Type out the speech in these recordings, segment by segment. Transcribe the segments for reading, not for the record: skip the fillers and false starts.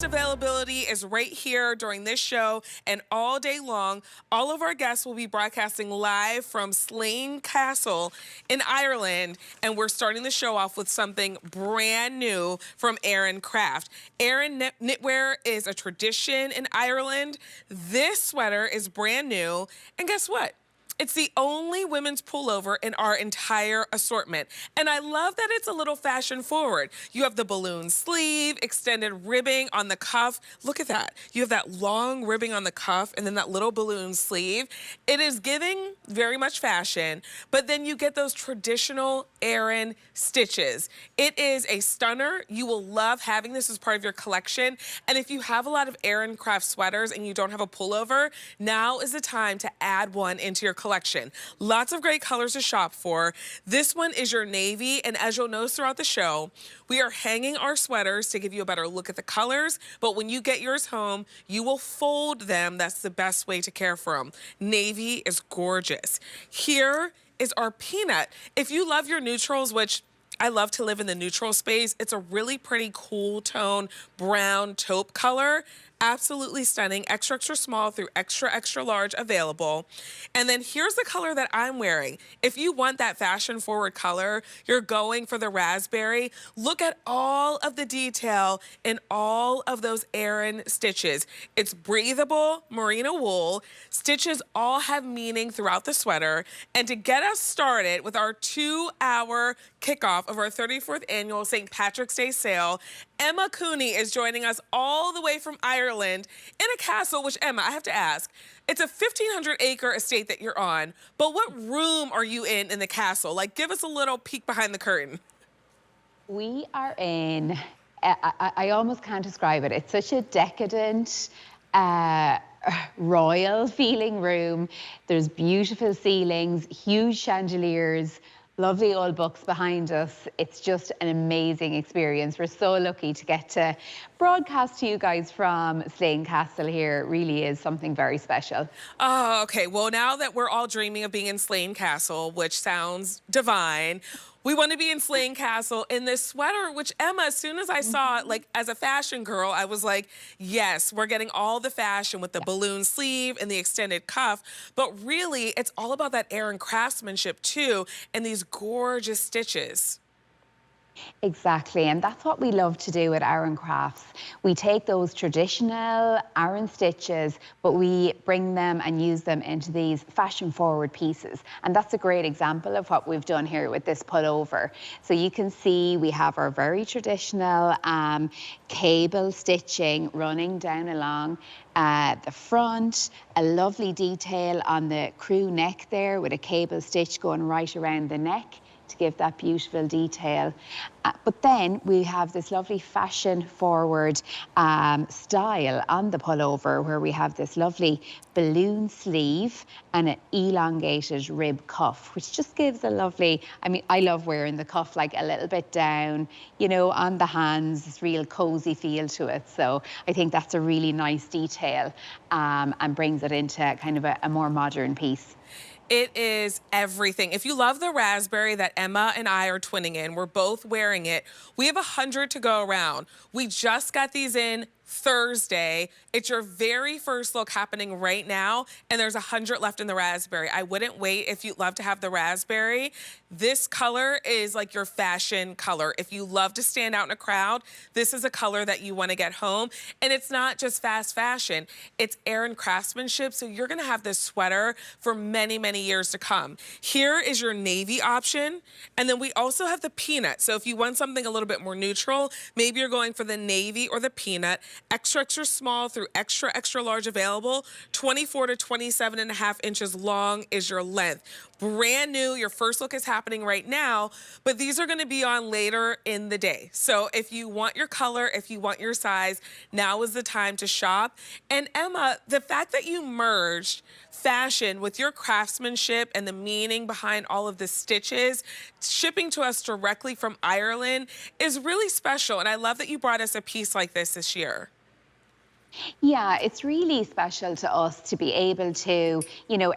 Availability is right here during this show and all day long. All of our guests will be broadcasting live from Slane Castle in Ireland, and we're starting the show off with something brand new from Aran Craft. Aran knitwear is a tradition in Ireland. This sweater is brand new, and guess what? It's the only women's pullover in our entire assortment. And I love that it's a little fashion forward. You have the balloon sleeve, extended ribbing on the cuff. Look at that. You have that long ribbing on the cuff and then that little balloon sleeve. It is giving very much fashion, but then you get those traditional Aran stitches. It is a stunner. You will love having this as part of your collection. And if you have a lot of Aran Craft sweaters and you don't have a pullover, now is the time to add one into your collection. Lots of great colors to shop for. This one is your navy, and as you'll notice throughout the show, we are hanging our sweaters to give you a better look at the colors, but when you get yours home, you will fold them. That's the best way to care for them. Navy is gorgeous. Here is our peanut. If you love your neutrals, which I love to live in the neutral space, it's a really pretty cool tone brown taupe color. Absolutely stunning. Extra, extra small through extra, extra large available. And then here's the color that I'm wearing. If you want that fashion forward color, you're going for the raspberry. Look at all of the detail in all of those Aran stitches. It's breathable merino wool. Stitches all have meaning throughout the sweater. And to get us started with our 2-hour kickoff of our 34th annual St. Patrick's Day sale, Emma Cooney is joining us all the way from Ireland in a castle, which, Emma, I have to ask, it's a 1,500-acre estate that you're on, but what room are you in the castle? Like, give us a little peek behind the curtain. We are in, I almost can't describe it. It's such a decadent, royal feeling room. There's beautiful ceilings, huge chandeliers, lovely old books behind us. It's just an amazing experience. We're so lucky to get to broadcast to you guys from Slane Castle here. It really is something very special. Oh, okay. Well, now that we're all dreaming of being in Slane Castle, which sounds divine, we want to be in Slane Castle in this sweater, which, Emma, as soon as I saw it, like, as a fashion girl, I was like, yes, we're getting all the fashion with the balloon sleeve and the extended cuff. But really, it's all about that Aran craftsmanship, too, and these gorgeous stitches. Exactly, and that's what we love to do at Aran Crafts. We take those traditional Aran stitches, but we bring them and use them into these fashion-forward pieces. And that's a great example of what we've done here with this pullover. So you can see we have our very traditional cable stitching running down along the front, a lovely detail on the crew neck there with a cable stitch going right around the neck to give that beautiful detail. But then we have this lovely fashion forward style on the pullover where we have this lovely balloon sleeve and an elongated rib cuff, which just gives a lovely, I mean, I love wearing the cuff like a little bit down, you know, on the hands, this real cozy feel to it. So I think that's a really nice detail and brings it into kind of a more modern piece. It is everything. If you love the raspberry that Emma and I are twinning in, we're both wearing it. We have 100 to go around. We just got these in Thursday. It's your very first look happening right now, and there's 100 left in the raspberry. I wouldn't wait if you'd love to have the raspberry. This color is like your fashion color. If you love to stand out in a crowd, this is a color that you want to get home. And it's not just fast fashion, it's Aran craftsmanship, so you're gonna have this sweater for many, many years to come. Here is your navy option, and then we also have the peanut. So if you want something a little bit more neutral, maybe you're going for the navy or the peanut. Extra, extra small through extra, extra large available. 24 to 27.5 inches long is your length. Brand new, your first look is happening right now, but these are gonna be on later in the day. So if you want your color, if you want your size, now is the time to shop. And Emma, the fact that you merged fashion with your craftsmanship and the meaning behind all of the stitches, shipping to us directly from Ireland is really special. And I love that you brought us a piece like this year. Yeah, it's really special to us to be able to,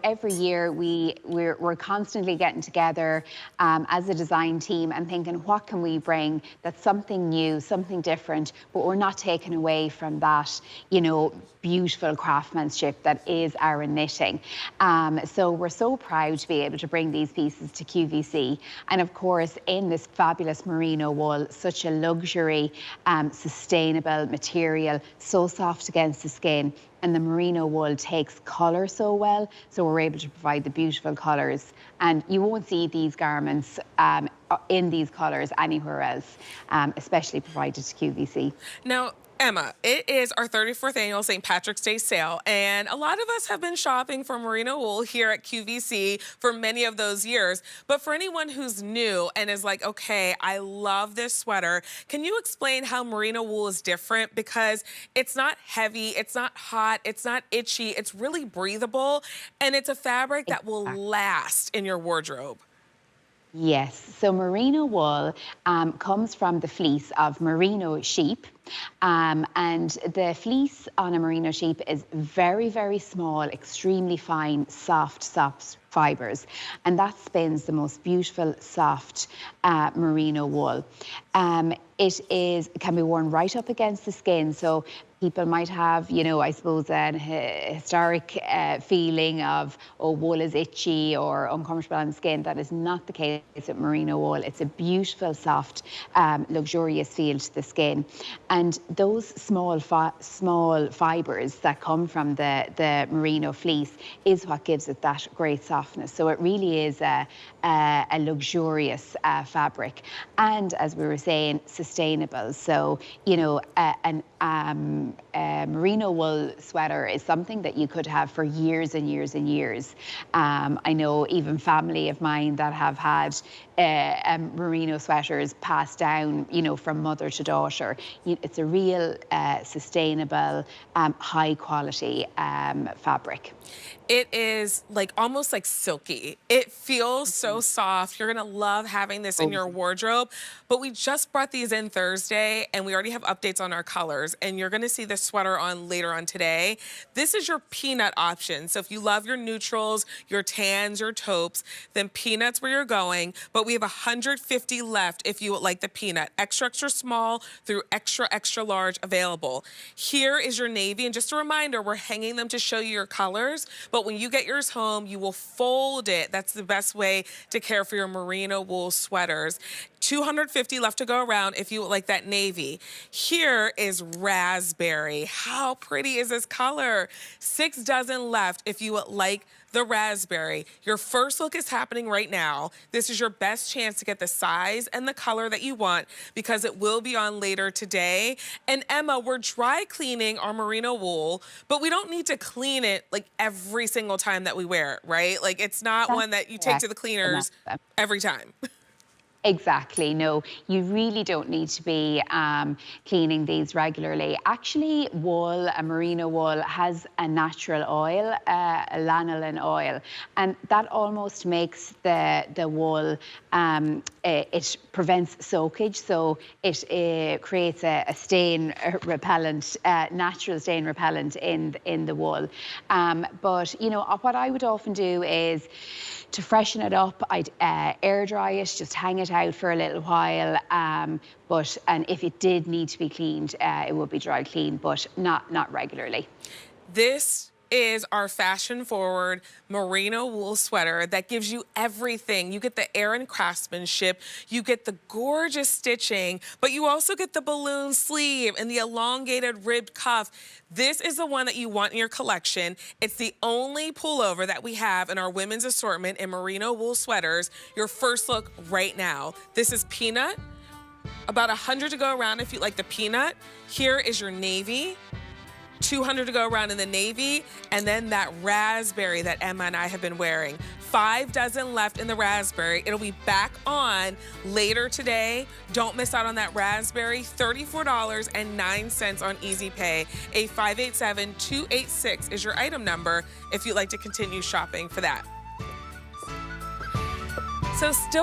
every year we're constantly getting together as a design team and thinking, what can we bring that's something new, something different, but we're not taking away from that, beautiful craftsmanship that is our knitting. So we're so proud to be able to bring these pieces to QVC. And of course, in this fabulous merino wool, such a luxury, sustainable material, so soft against the skin, and the merino wool takes colour so well, so we're able to provide the beautiful colours. And you won't see these garments in these colours anywhere else, especially provided to QVC. Now, Emma, it is our 34th annual St. Patrick's Day sale, and a lot of us have been shopping for merino wool here at QVC for many of those years. But for anyone who's new and is like, okay, I love this sweater, can you explain how merino wool is different? Because it's not heavy, it's not hot, it's not itchy, it's really breathable, and it's a fabric that will last in your wardrobe. Yes, so merino wool comes from the fleece of merino sheep. And the fleece on a merino sheep is very, very small, extremely fine, soft fibres. And that spins the most beautiful, soft merino wool. It can be worn right up against the skin. So people might have, I suppose, a historic feeling of, oh, wool is itchy or uncomfortable on the skin. That is not the case with merino wool. It's a beautiful, soft, luxurious feel to the skin. And those small fibres that come from the merino fleece is what gives it that great softness. So it really is a luxurious fabric. And as we were saying, sustainable. So, a merino wool sweater is something that you could have for years and years and years. I know even family of mine that have had merino sweaters passed down, from mother to daughter. It's a real sustainable, high quality fabric. It is almost like silky. It feels so soft. You're gonna love having this in your wardrobe. But we just brought these in Thursday and we already have updates on our colors, and you're gonna see this sweater on later on today. This is your peanut option. So if you love your neutrals, your tans, your taupes, then peanut's where you're going. But we have 150 left if you would like the peanut. Extra, extra small through extra, extra large available. Here is your navy, and just a reminder, we're hanging them to show you your colors. But when you get yours home, you will fold it. That's the best way to care for your merino wool sweaters. 250 left to go around if you would like that navy. Here is raspberry. How pretty is this color? 6 dozen left if you would like the raspberry. Your first look is happening right now. This is your best chance to get the size and the color that you want because it will be on later today. And Emma, we're dry cleaning our merino wool, but we don't need to clean it every single time that we wear it, right? It's not one that you take to the cleaners every time. Exactly. No, you really don't need to be cleaning these regularly. Actually, wool, a merino wool, has a natural oil, a lanolin oil, and that almost makes the wool, it prevents soakage, so it creates a stain repellent, natural stain repellent in the wool. But, what I would often do is, to freshen it up, I'd air dry it, just hang it out for a little while. And if it did need to be cleaned, it would be dry cleaned, but not regularly. This is our fashion forward merino wool sweater that gives you everything. You get the Aran craftsmanship, you get the gorgeous stitching, but you also get the balloon sleeve and the elongated ribbed cuff. This is the one that you want in your collection. It's the only pullover that we have in our women's assortment in merino wool sweaters. Your first look right now. This is peanut, about 100 to go around if you like the peanut. Here is your navy. 200 to go around in the navy, and then that raspberry that Emma and I have been wearing. 5 dozen left in the raspberry. It'll be back on later today. Don't miss out on that raspberry. $34.09 on Easy Pay. 858-286 is your item number if you'd like to continue shopping for that. So still